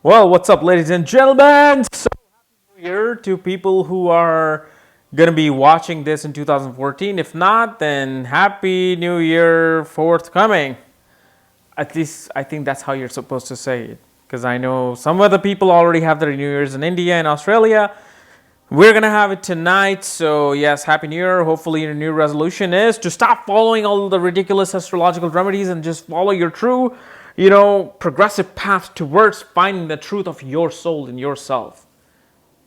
Well, what's up, ladies and gentlemen? So, happy New Year to people who are going to be watching this in 2014. If not, then Happy New Year forthcoming. At least I think that's how you're supposed to say it. Because I know some other people already have their New Year's in India and Australia. We're going to have it tonight. So, yes, Happy New Year. Hopefully, your new resolution is to stop following all the ridiculous astrological remedies and just follow your true, progressive path towards finding the truth of your soul in yourself.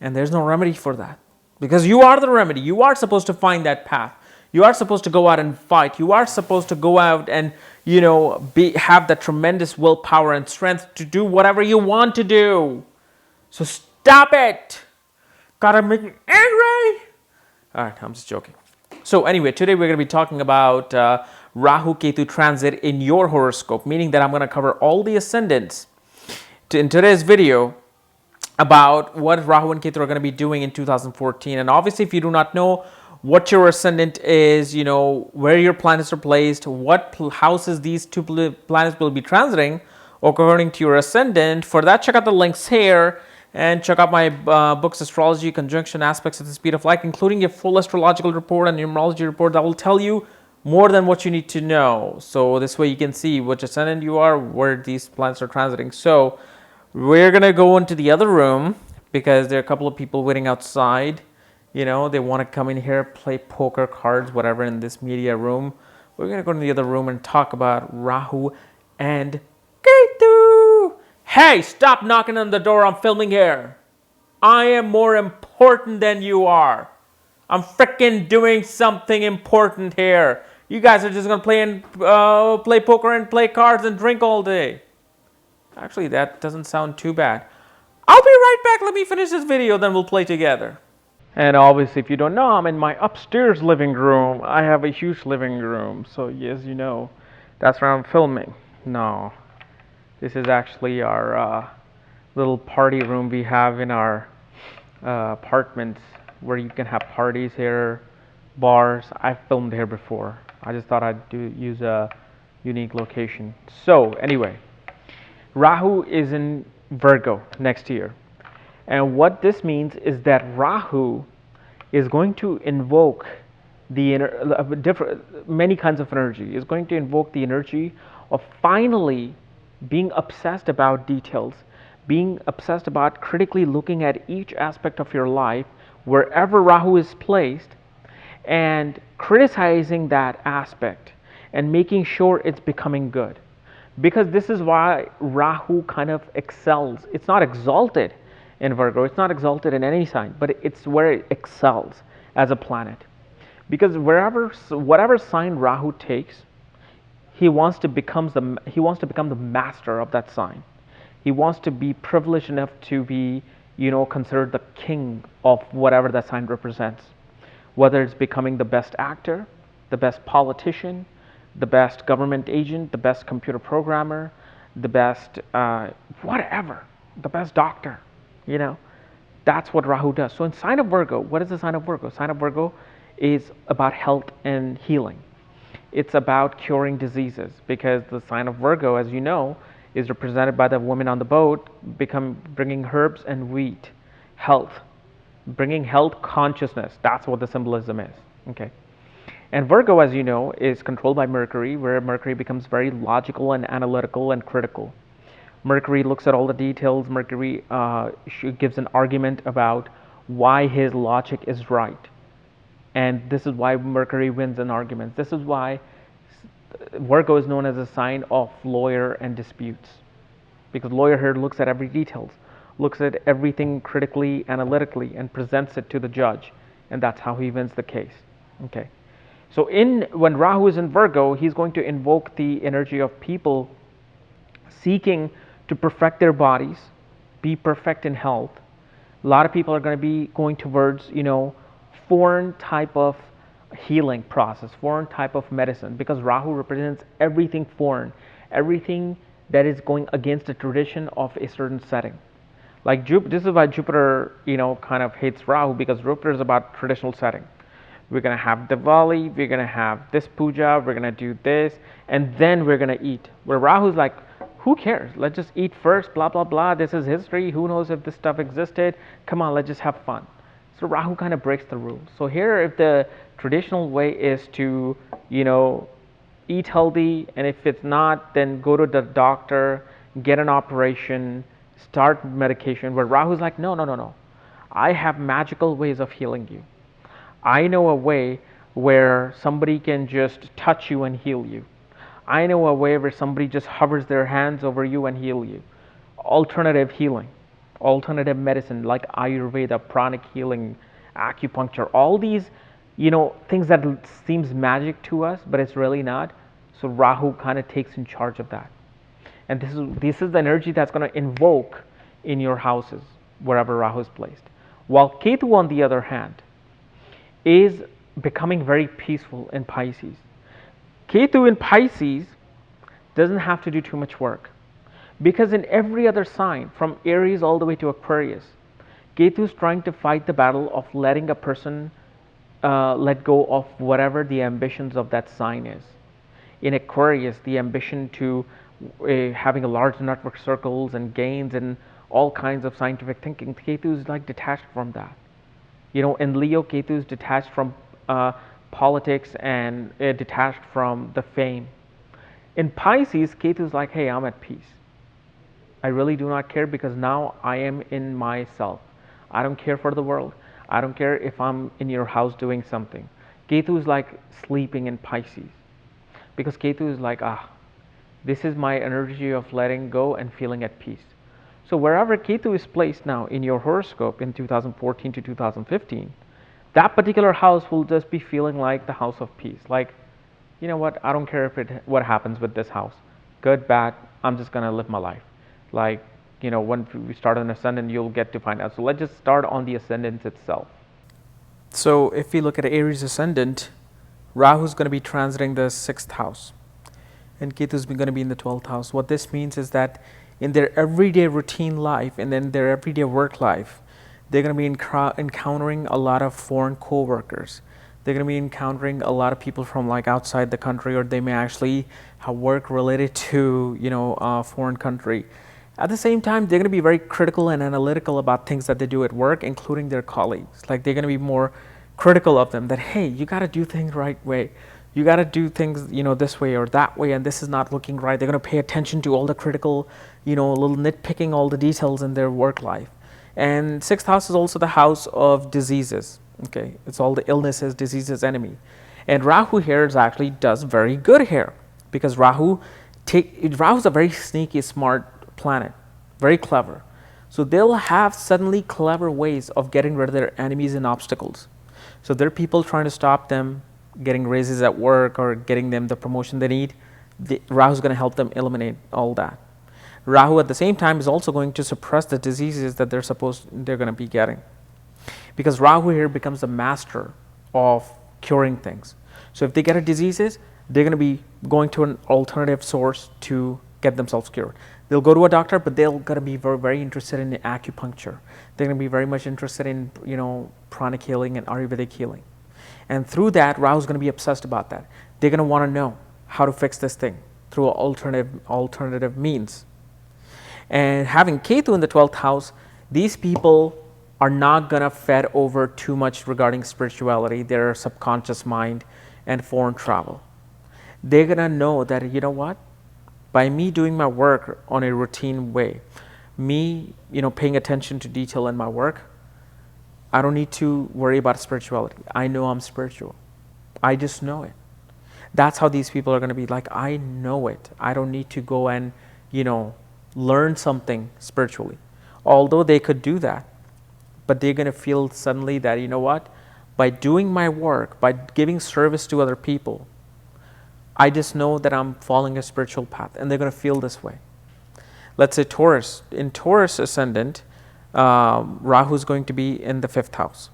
And there's no remedy for that. Because you are the remedy. You are supposed to find that path. You are supposed to go out and fight. You are supposed to go out and, have that tremendous willpower and strength to do whatever you want to do. So stop it. Gotta make me angry. All right, I'm just joking. So anyway, today we're going to be talking about Rahu Ketu transit in your horoscope, meaning that I'm going to cover all the ascendants in today's video about what Rahu and Ketu are going to be doing in 2014. And obviously, if you do not know what your ascendant is, where your planets are placed, what houses these two planets will be transiting according to your ascendant, for that, check out the links here. And check out my books, Astrology, Conjunction, Aspects at the Speed of Light, including a full astrological report and numerology report that will tell you more than what you need to know. So this way you can see which ascendant you are, where these planets are transiting. So we're going to go into the other room because there are a couple of people waiting outside. They want to come in here, play poker, cards, whatever in this media room. We're going to go to the other room and talk about Rahu and Ketu. Hey, stop knocking on the door. I'm filming here. I am more important than you are. I'm freaking doing something important here. You guys are just going to play poker and play cards and drink all day. Actually, that doesn't sound too bad. I'll be right back. Let me finish this video, then we'll play together. And obviously, if you don't know, I'm in my upstairs living room. I have a huge living room. So, yes, that's where I'm filming. No. This is actually our little party room we have in our apartments where you can have parties here, bars. I've filmed here before. I just thought I'd use a unique location. So anyway, Rahu is in Virgo next year. And what this means is that Rahu is going to invoke the many kinds of energy. Is going to invoke the energy of finally being obsessed about details, being obsessed about critically looking at each aspect of your life, wherever Rahu is placed, and criticizing that aspect and making sure it's becoming good. Because this is why Rahu kind of excels. It's not exalted in Virgo, it's not exalted in any sign, but it's where it excels as a planet. Because whatever sign Rahu takes, he wants to become the master of that sign. He wants to be privileged enough to be, considered the king of whatever that sign represents. Whether it's becoming the best actor, the best politician, the best government agent, the best computer programmer, the best whatever, the best doctor. That's what Rahu does. So in sign of Virgo, what is the sign of Virgo? Sign of Virgo is about health and healing. It's about curing diseases, because the sign of Virgo, as you know, is represented by the woman on the boat, bringing herbs and wheat, health, bringing health consciousness. That's what the symbolism is. Okay, and Virgo, as you know, is controlled by Mercury, where Mercury becomes very logical and analytical and critical. Mercury looks at all the details. Mercury gives an argument about why his logic is right. And this is why Mercury wins in arguments. This is why Virgo is known as a sign of lawyer and disputes. Because lawyer here looks at every details, looks at everything critically, analytically, and presents it to the judge. And that's how he wins the case. Okay. So when Rahu is in Virgo, he's going to invoke the energy of people seeking to perfect their bodies, be perfect in health. A lot of people are going to be going towards, foreign type of healing process, foreign type of medicine, because Rahu represents everything foreign, everything that is going against the tradition of a certain setting. Like this is why Jupiter, kind of hates Rahu, because Jupiter is about traditional setting. We're going to have Diwali, we're going to have this puja, we're going to do this, and then we're going to eat. Where Rahu's like, who cares? Let's just eat first, blah, blah, blah. This is history. Who knows if this stuff existed? Come on, let's just have fun. So Rahu kind of breaks the rules. So here, if the traditional way is to, eat healthy, and if it's not, then go to the doctor, get an operation, start medication, where Rahu's like, no, no, no, no. I have magical ways of healing you. I know a way where somebody can just touch you and heal you. I know a way where somebody just hovers their hands over you and heal you. Alternative healing, alternative medicine like Ayurveda, pranic healing, acupuncture, all these, things that seems magic to us, but it's really not. So Rahu kind of takes in charge of that. And this is the energy that's going to invoke in your houses, wherever Rahu is placed. While Ketu, on the other hand, is becoming very peaceful in Pisces. Ketu in Pisces doesn't have to do too much work, because in every other sign, from Aries all the way to Aquarius, Ketu is trying to fight the battle of letting a person let go of whatever the ambitions of that sign is. In Aquarius, the ambition to having a large network circles and gains and all kinds of scientific thinking, Ketu is like detached from that. In Leo, Ketu is detached from politics and detached from the fame. In Pisces, Ketu is like, hey, I'm at peace. I really do not care, because now I am in myself. I don't care for the world. I don't care if I'm in your house doing something. Ketu is like sleeping in Pisces, because Ketu is like, this is my energy of letting go and feeling at peace. So wherever Ketu is placed now in your horoscope in 2014 to 2015, that particular house will just be feeling like the house of peace. Like, you know what, I don't care what happens with this house. Good, bad, I'm just going to live my life. Like, when we start on ascendant, you'll get to find out. So let's just start on the ascendant itself. So if we look at Aries ascendant, Rahu is going to be transiting the 6th house, and Ketu is going to be in the 12th house. What this means is that in their everyday routine life and in their everyday work life, they're going to be encountering a lot of foreign co-workers. They're going to be encountering a lot of people from like outside the country, or they may actually have work related to a foreign country. At the same time, they're going to be very critical and analytical about things that they do at work, including their colleagues. Like, they're going to be more critical of them, that hey, you got to do things the right way. You got to do things this way or that way, and this is not looking right. They're going to pay attention to all the critical, little nitpicking, all the details in their work life. And 6th house is also the house of diseases. Okay, it's all the illnesses, diseases, enemy. And Rahu here actually does very good here, because Rahu's a very sneaky, smart planet, very clever. So they'll have suddenly clever ways of getting rid of their enemies and obstacles. So there are people trying to stop them getting raises at work or getting them the promotion they need. Rahu's going to help them eliminate all that. Rahu at the same time is also going to suppress the diseases that they're going to be getting, because Rahu here becomes the master of curing things. So if they get a diseases, they're going to be going to an alternative source to get themselves cured. They'll go to a doctor, but they're going to be very, very interested in acupuncture. They're going to be very much interested in pranic healing and Ayurvedic healing. And through that, Rahu's going to be obsessed about that. They're going to want to know how to fix this thing through alternative means. And having Ketu in the 12th house, these people are not going to fed over too much regarding spirituality, their subconscious mind, and foreign travel. They're going to know that, what? By me doing my work on a routine way, me, paying attention to detail in my work, I don't need to worry about spirituality. I know I'm spiritual. I just know it. That's how these people are going to be like, I know it. I don't need to go and, learn something spiritually. Although they could do that, but they're going to feel suddenly that, what? By doing my work, by giving service to other people, I just know that I'm following a spiritual path, and they're going to feel this way. Let's say Taurus. In Taurus ascendant, Rahu is going to be in the 5th house,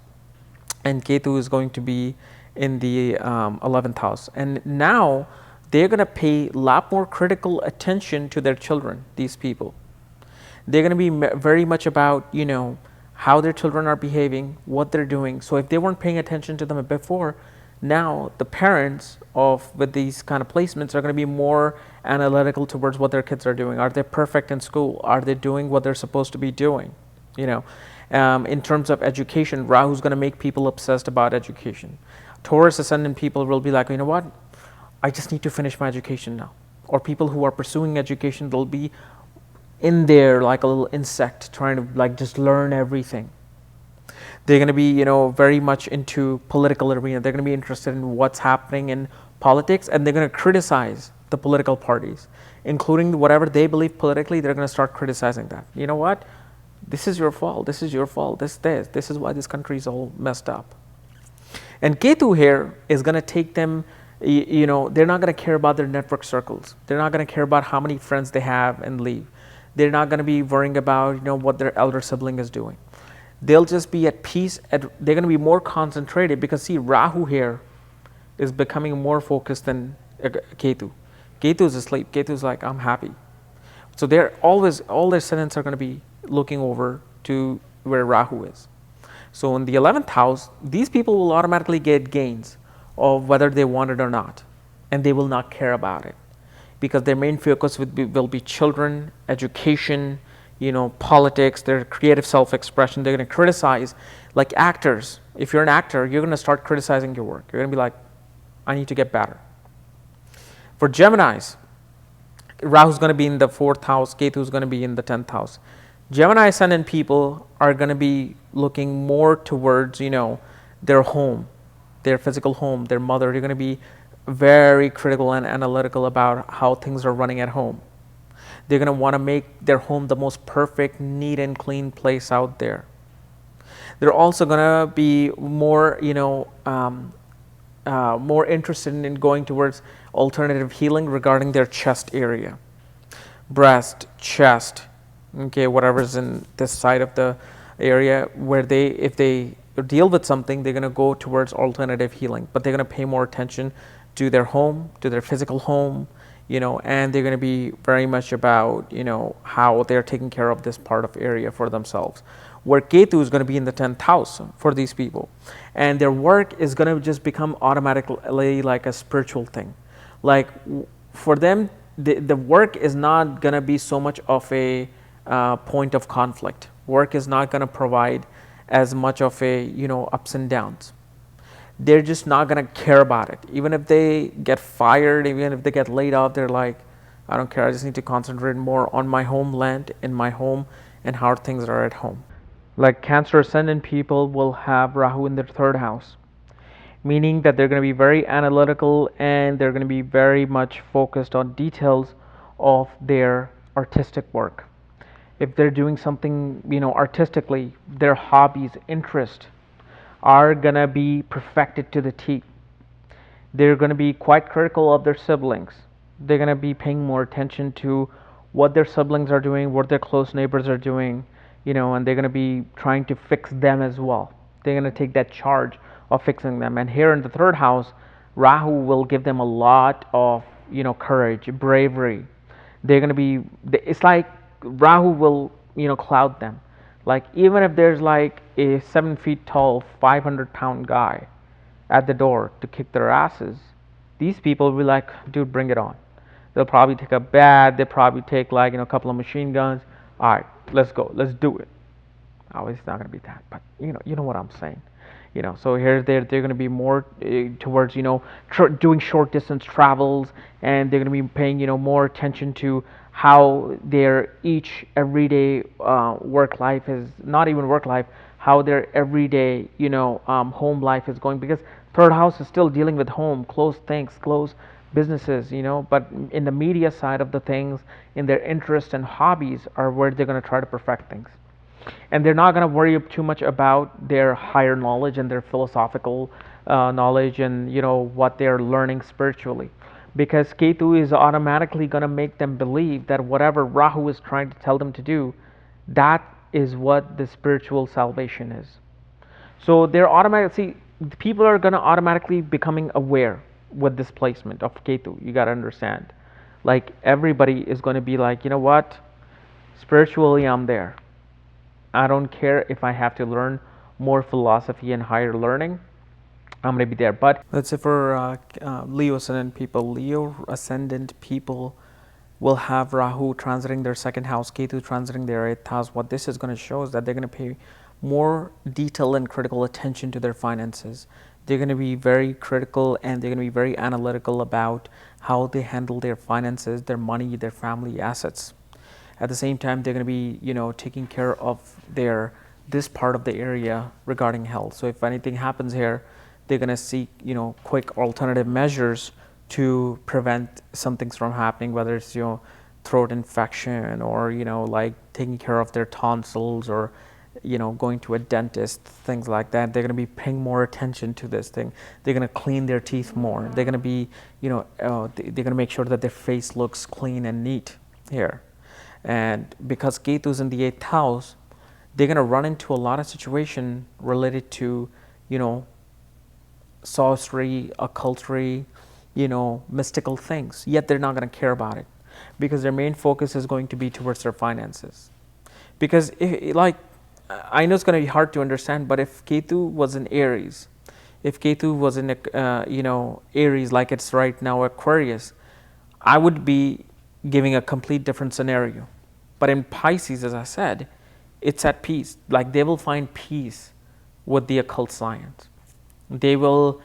and Ketu is going to be in the 11th house. And now they're going to pay a lot more critical attention to their children, these people. They're going to be very much about, how their children are behaving, what they're doing. So if they weren't paying attention to them before, Now the parents of with these kind of placements are going to be more analytical towards what their kids are doing. Are they perfect in school? Are they doing what they're supposed to be doing? You know, in terms of education, Rahu's going to make people obsessed about education. Taurus ascendant people will be like, you know what, I just need to finish my education now. Or people who are pursuing education, they'll be in there like a little insect trying to like just learn everything. They're going to be, you know, very much into political arena. They're going to be interested in what's happening in politics, and they're going to criticize the political parties, including whatever they believe politically. They're going to start criticizing that. You know what? This is your fault. This is your fault. This is why this country is all messed up. And Ketu here is going to take them, you know, they're not going to care about their network circles. They're not going to care about how many friends they have and leave. They're not going to be worrying about, you know, what their elder sibling is doing. They'll just be at peace. They're going to be more concentrated because, see, Rahu here is becoming more focused than Ketu. Ketu is asleep. Ketu is like, I'm happy. So they're always, all their ascendants are going to be looking over to where Rahu is. So in the 11th house, these people will automatically get gains of whether they want it or not, and they will not care about it because their main focus will be children, education, you know, politics, their creative self-expression. They're going to criticize, like actors. If you're an actor, you're going to start criticizing your work. You're going to be like, I need to get better. For Geminis, Rahu's going to be in the 4th house, Ketu's going to be in the 10th house. Gemini ascendant people are going to be looking more towards, you know, their home, their physical home, their mother. They're going to be very critical and analytical about how things are running at home. They're going to want to make their home the most perfect, neat and clean place out there. They're also going to be more, you know, more interested in going towards alternative healing regarding their chest area, breast, chest, okay, whatever's in this side of the area where if they deal with something, they're going to go towards alternative healing, but they're going to pay more attention to their home, to their physical home, you know, and they're going to be very much about, you know, how they're taking care of this part of area for themselves. Where Ketu is going to be in the 10th house for these people, and their work is going to just become automatically like a spiritual thing. Like for them, the work is not going to be so much of a point of conflict. Work is not going to provide as much of a, you know, ups and downs. They're just not going to care about it. Even if they get fired, even if they get laid off, they're like, I don't care. I just need to concentrate more on my homeland, in my home, and how things are at home. Like Cancer ascendant people will have Rahu in their 3rd house, meaning that they're going to be very analytical and they're going to be very much focused on details of their artistic work. If they're doing something, you know, artistically, their hobbies, interest are going to be perfected to the T. They're going to be quite critical of their siblings. They're going to be paying more attention to what their siblings are doing, what their close neighbors are doing, you know, and they're going to be trying to fix them as well. They're going to take that charge of fixing them. And here in the 3rd house, Rahu will give them a lot of, you know, courage, bravery. They're going to be, it's like Rahu will, you know, cloud them. Like even if there's like a 7 feet tall, 500-pound guy at the door to kick their asses, these people will be like, dude, bring it on. They'll probably take a bat. They'll probably take like, you know, a couple of machine guns. All right, let's go. Let's do it. Oh, it's not going to be that, but you know what I'm saying. You know, so here they're going to be more towards, you know, doing short distance travels, and they're going to be paying, you know, more attention to how their each everyday work life is, not even work life, how their everyday, you know, home life is going, because 3rd house is still dealing with home, close things, close businesses, you know, but in the media side of the things, in their interests and hobbies are where they're going to try to perfect things. And they're not going to worry too much about their higher knowledge and their philosophical knowledge and, you know, what they're learning spiritually, because Ketu is automatically going to make them believe that whatever Rahu is trying to tell them to do, that is what the spiritual salvation is. So they're automatically, people are going to automatically becoming aware with this placement of Ketu. You got to understand, like everybody is going to be like, you know what, spiritually I'm there. I don't care if I have to learn more philosophy and higher learning. I'm going to be there. But let's say for Leo ascendant people will have Rahu transiting their second house, Ketu transiting their eighth house. What this is going to show is that they're going to pay more detailed and critical attention to their finances. They're going to be very critical and they're going to be very analytical about how they handle their finances, their money, their family assets. At the same time, they're going to be, taking care of this part of the area regarding health. So if anything happens here, they're going to seek, quick alternative measures to prevent some things from happening, whether it's, throat infection or, like taking care of their tonsils or, going to a dentist, things like that. They're going to be paying more attention to this thing. They're going to clean their teeth more. They're going to be, they're going to make sure that their face looks clean and neat here. And because Ketu is in the eighth house, they're going to run into a lot of situation related to, sorcery, occultry, mystical things. Yet they're not going to care about it because their main focus is going to be towards their finances. Because I know it's going to be hard to understand, but if Ketu was in Aries, if Ketu was in Aries like it's right now Aquarius, I would be giving a complete different scenario. But in Pisces, as I said, it's at peace. Like they will find peace with the occult science. They will,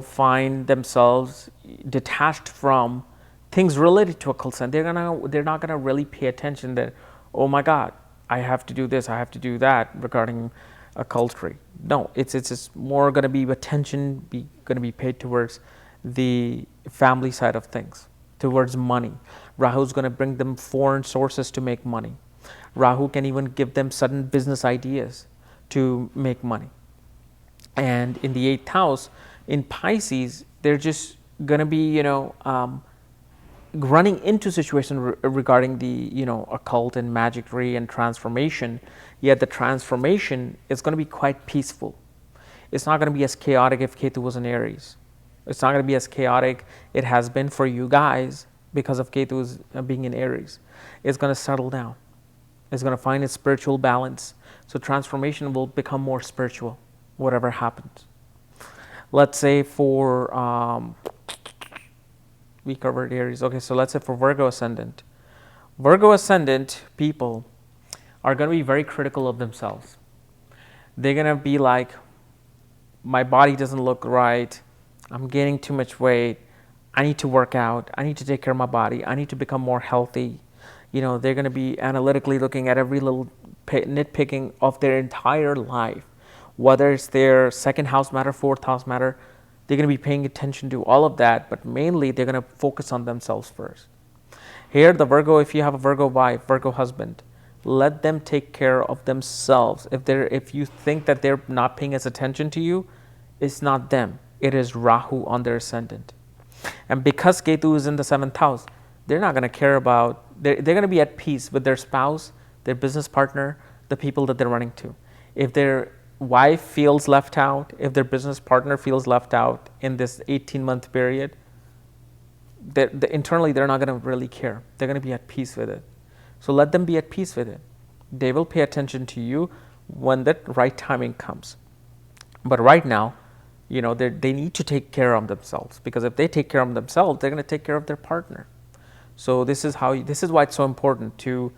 find themselves detached from things related to occult science. They're not gonna really pay attention that, oh my God, I have to do this, I have to do that regarding occultry. No, it's just more gonna be attention gonna be paid towards the family side of things, towards money. Rahu is gonna bring them foreign sources to make money. Rahu can even give them sudden business ideas to make money. And in the eighth house, in Pisces, they're just going to be, running into situations regarding the, occult and magicry and transformation. Yet the transformation is going to be quite peaceful. It's not going to be as chaotic if Ketu was in Aries. It's not going to be as chaotic it has been for you guys because of Ketu's being in Aries. It's going to settle down. It's going to find its spiritual balance. So transformation will become more spiritual, whatever happens. Let's say for, we covered Aries. Okay, so let's say for Virgo ascendant. Virgo ascendant people are going to be very critical of themselves. They're going to be like, my body doesn't look right. I'm gaining too much weight. I need to work out. I need to take care of my body. I need to become more healthy. They're going to be analytically looking at every little nitpicking of their entire life. Whether it's their second house matter, fourth house matter, they're going to be paying attention to all of that, but mainly they're going to focus on themselves first. Here, the Virgo, if you have a Virgo wife, Virgo husband, let them take care of themselves. If you think that they're not paying as attention to you, it's not them. It is Rahu on their ascendant. And because Ketu is in the seventh house, they're not going to care about, they're going to be at peace with their spouse, their business partner, the people that they're running to. If their wife feels left out, if their business partner feels left out in this 18-month period, internally they're not going to really care. They're going to be at peace with it. So let them be at peace with it. They will pay attention to you when the right timing comes. But right now, they need to take care of themselves, because if they take care of themselves, they're going to take care of their partner. So this is why it's so important to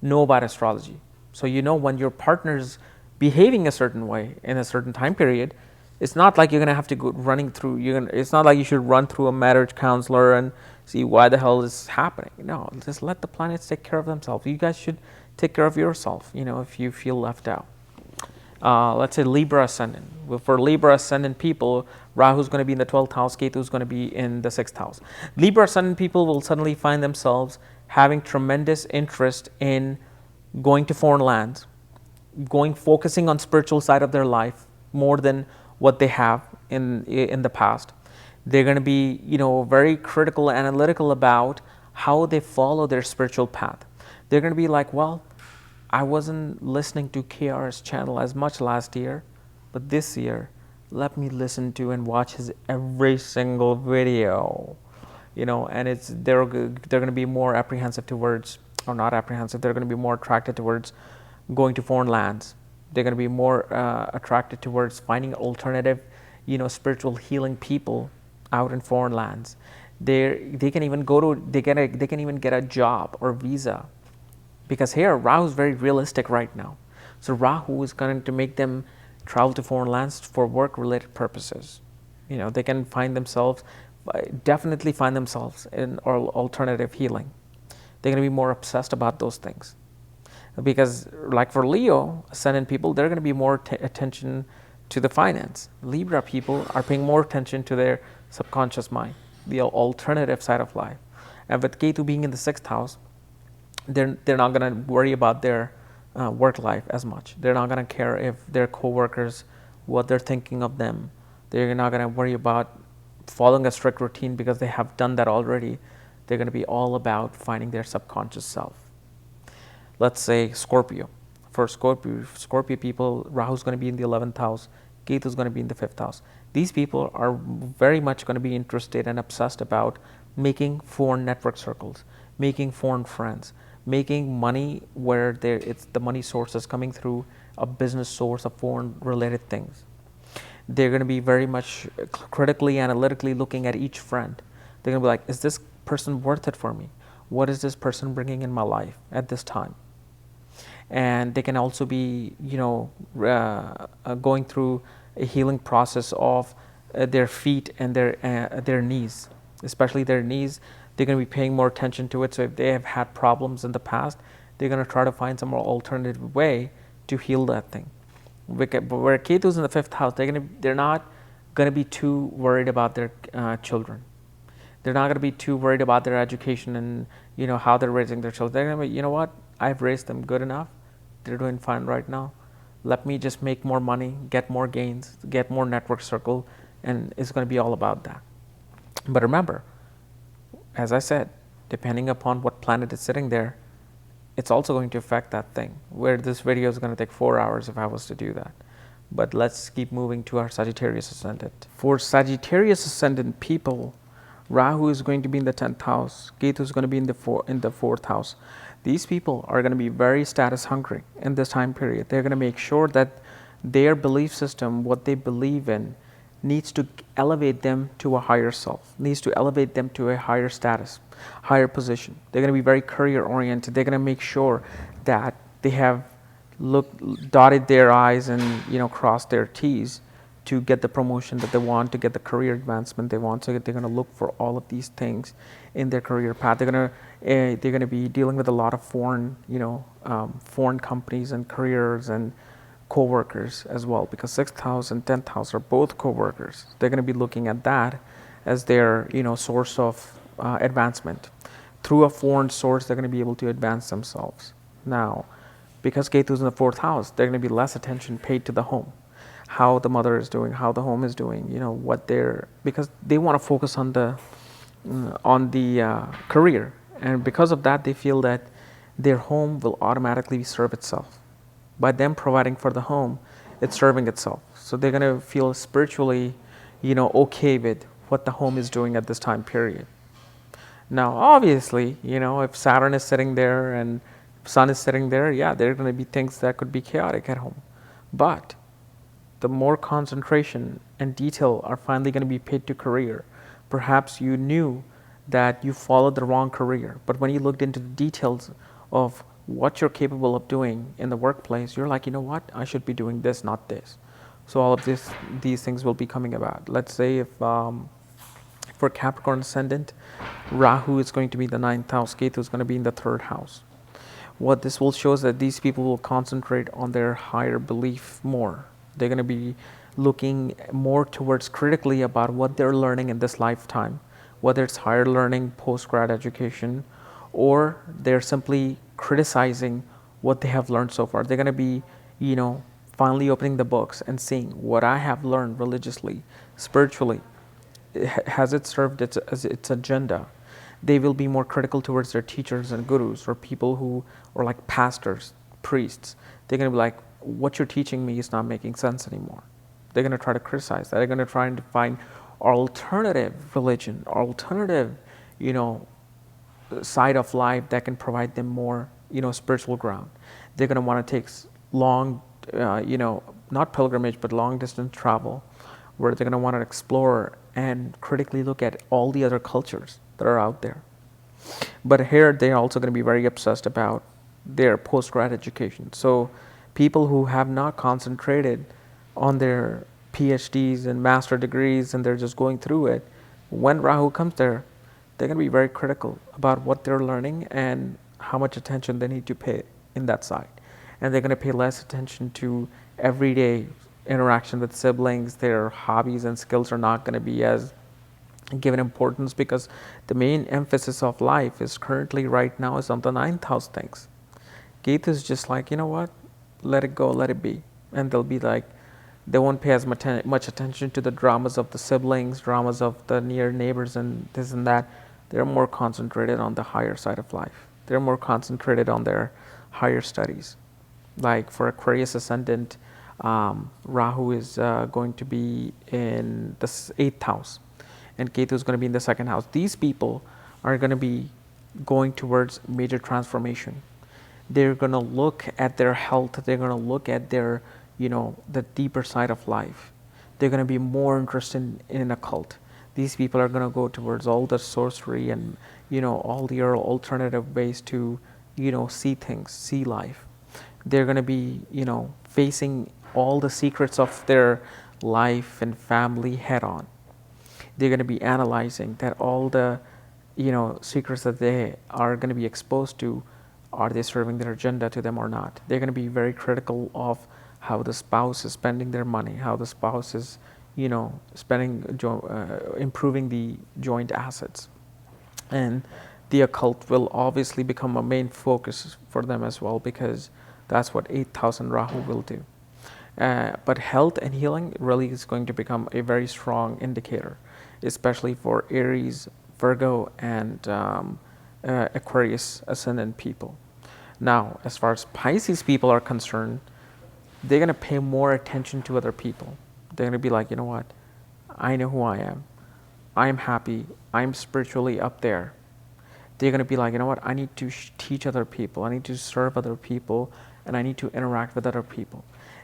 know about astrology. So when your partner's behaving a certain way in a certain time period, it's not like you're going to have to go running through. It's not like you should run through a marriage counselor and see why the hell is happening. No, just let the planets take care of themselves. You guys should take care of yourself. If you feel left out. Let's say Libra ascendant. Well, for Libra ascendant people, Rahu is going to be in the 12th house, Ketu is going to be in the 6th house. Libra ascendant people will suddenly find themselves having tremendous interest in going to foreign lands, focusing on spiritual side of their life more than what they have in the past. They're going to be, very critical, analytical about how they follow their spiritual path. They're going to be like, well, I wasn't listening to KRSchannel as much last year, but this year, let me listen to and watch his every single video. And they're going to be more apprehensive towards, or not apprehensive, they're going to be more attracted towards going to foreign lands. They're going to be more attracted towards finding alternative, spiritual healing people out in foreign lands. They can even go to they can even get a job or visa, because here Rahu is very realistic right now. So Rahu is going to make them travel to foreign lands for work related purposes. They can definitely find themselves in alternative healing. They're going to be more obsessed about those things, because like for Leo ascendant people, they're going to be more attention to the finance. Libra people are paying more attention to their subconscious mind, the alternative side of life. And with Ketu being in the 6th house, they're not going to worry about their work life as much. They're not going to care if their coworkers, what they're thinking of them. They're not going to worry about following a strict routine, because they have done that already. They're going to be all about finding their subconscious self. Let's say Scorpio. For Scorpio people, Rahu is going to be in the 11th house, Ketu is going to be in the 5th house. These people are very much going to be interested and obsessed about making foreign network circles, making foreign friends, making money where the money source is coming through a business source of foreign related things. They're going to be very much critically, analytically looking at each friend. They're going to be like, is this person worth it for me? What is this person bringing in my life at this time? And they can also be, going through a healing process of their feet and their knees, especially their knees. They're going to be paying more attention to it. So if they have had problems in the past, they're going to try to find some more alternative way to heal that thing. Where Ketu is in the 5th house, they're not going to be too worried about their children. They're not going to be too worried about their education and how they're raising their children. They're going to be, what, I've raised them good enough. They're doing fine right now. Let me just make more money, get more gains, get more network circle, and it's going to be all about that. But remember, as I said, depending upon what planet is sitting there, it's also going to affect that thing. Where this video is going to take 4 hours if I was to do that. But let's keep moving to our Sagittarius ascendant. For Sagittarius ascendant people, Rahu is going to be in the 10th house. Ketu is going to be in the 4th house. These people are going to be very status hungry in this time period. They're going to make sure that their belief system, what they believe in, needs to elevate them to a higher self, needs to elevate them to a higher status, higher position. They're going to be very career oriented. They're going to make sure that they have dotted their I's and crossed their T's to get the promotion that they want, to get the career advancement they want. So they're going to look for all of these things in their career path. They're going to be dealing with a lot of foreign companies and careers and co-workers as well, because 6th house and 10th house are both co-workers. They're going to be looking at that as their source of advancement. Through a foreign source, they're going to be able to advance themselves. Now, because Ketu is in the 4th house, they're going to be less attention paid to the home, how the mother is doing, how the home is doing, because they want to focus on the career, and because of that, they feel that their home will automatically serve itself. By them providing for the home, it's serving itself. So they're going to feel spiritually, okay with what the home is doing at this time period. Now, obviously, if Saturn is sitting there and Sun is sitting there, there are going to be things that could be chaotic at home. But the more concentration and detail are finally going to be paid to career. Perhaps you knew that you followed the wrong career, but when you looked into the details of what you're capable of doing in the workplace, you're like, what, I should be doing this, not this. So all of these things will be coming about. Let's say if for Capricorn ascendant, Rahu is going to be the 9th house, Ketu is going to be in the 3rd house. What this will show is that these people will concentrate on their higher belief more. They're going to be looking more towards critically about what they're learning in this lifetime, whether it's higher learning, post-grad education, or they're simply criticizing what they have learned so far. They're going to be, finally opening the books and seeing what I have learned religiously, spiritually. Has it served its agenda? They will be more critical towards their teachers and gurus, or people who are like pastors, priests. They're going to be like, what you're teaching me is not making sense anymore. They're going to try to criticize that. They're going to try and find alternative religion, alternative, side of life that can provide them more, spiritual ground. They're going to want to take long, not pilgrimage, but long distance travel, where they're going to want to explore and critically look at all the other cultures that are out there. But here they're also going to be very obsessed about their postgrad education. So people who have not concentrated on their PhDs and master degrees and they're just going through it, when Rahu comes there, they're going to be very critical about what they're learning and how much attention they need to pay in that side. And they're going to pay less attention to everyday interaction with siblings. Their hobbies and skills are not going to be as given importance, because the main emphasis of life is currently right now is on the ninth house things. Ketu is just like, you know what, let it go, let it be. And they'll be like, they won't pay as much attention to the dramas of the siblings, dramas of the near neighbors and this and that. They're more concentrated on the higher side of life. They're more concentrated on their higher studies. Like for Aquarius ascendant, Rahu is going to be in the 8th house and Ketu is going to be in the 2nd house. These people are going to be going towards major transformation. They're going to look at their health. They're going to look at their, the deeper side of life. They're going to be more interested in occult. These people are going to go towards all the sorcery and, all the alternative ways to, see things, see life. They're going to be, facing all the secrets of their life and family head on. They're going to be analyzing that all the, secrets that they are going to be exposed to, are they serving their agenda to them or not? They're going to be very critical of how the spouse is spending their money, how the spouse is, spending, improving the joint assets. And the occult will obviously become a main focus for them as well, because that's what 8th house and Rahu will do. But health and healing really is going to become a very strong indicator, especially for Aries, Virgo, and Aquarius ascendant people. Now, as far as Pisces people are concerned, they're going to pay more attention to other people. They're going to be like, you know what, I know who I am. I'm happy. I'm spiritually up there. They're going to be like, you know what, I need to teach other people. I need to serve other people, and I need to interact with other people.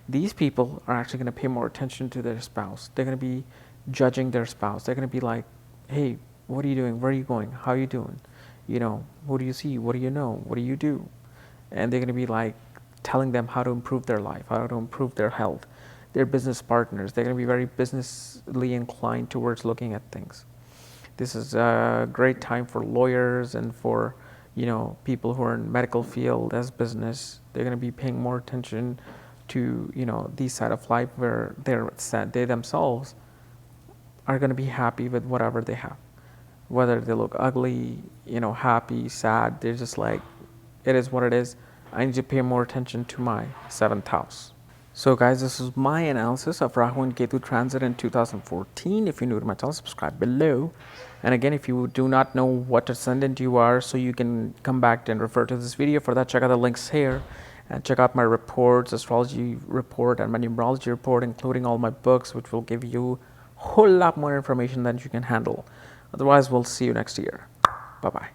These people are actually going to pay more attention to their spouse. They're going to be judging their spouse. They're going to be like, hey, what are you doing? Where are you going? How are you doing? Who do you see? What do you know? What do you do? And they're going to be like telling them how to improve their life, how to improve their health. They're business partners. They're going to be very businessly inclined towards looking at things. This is a great time for lawyers and for, people who are in medical field as business. They're going to be paying more attention to, these side of life where they themselves are going to be happy with whatever they have. Whether they look ugly, happy, sad, they're just like, it is what it is. I need to pay more attention to my 7th house. So guys, this is my analysis of Rahu and Ketu transit in 2014. If you're new to my channel, subscribe below. And again, if you do not know what ascendant you are, so you can come back and refer to this video. For that, check out the links here. And check out my reports, astrology report and my numerology report, including all my books, which will give you a whole lot more information than you can handle. Otherwise, we'll see you next year. Bye-bye.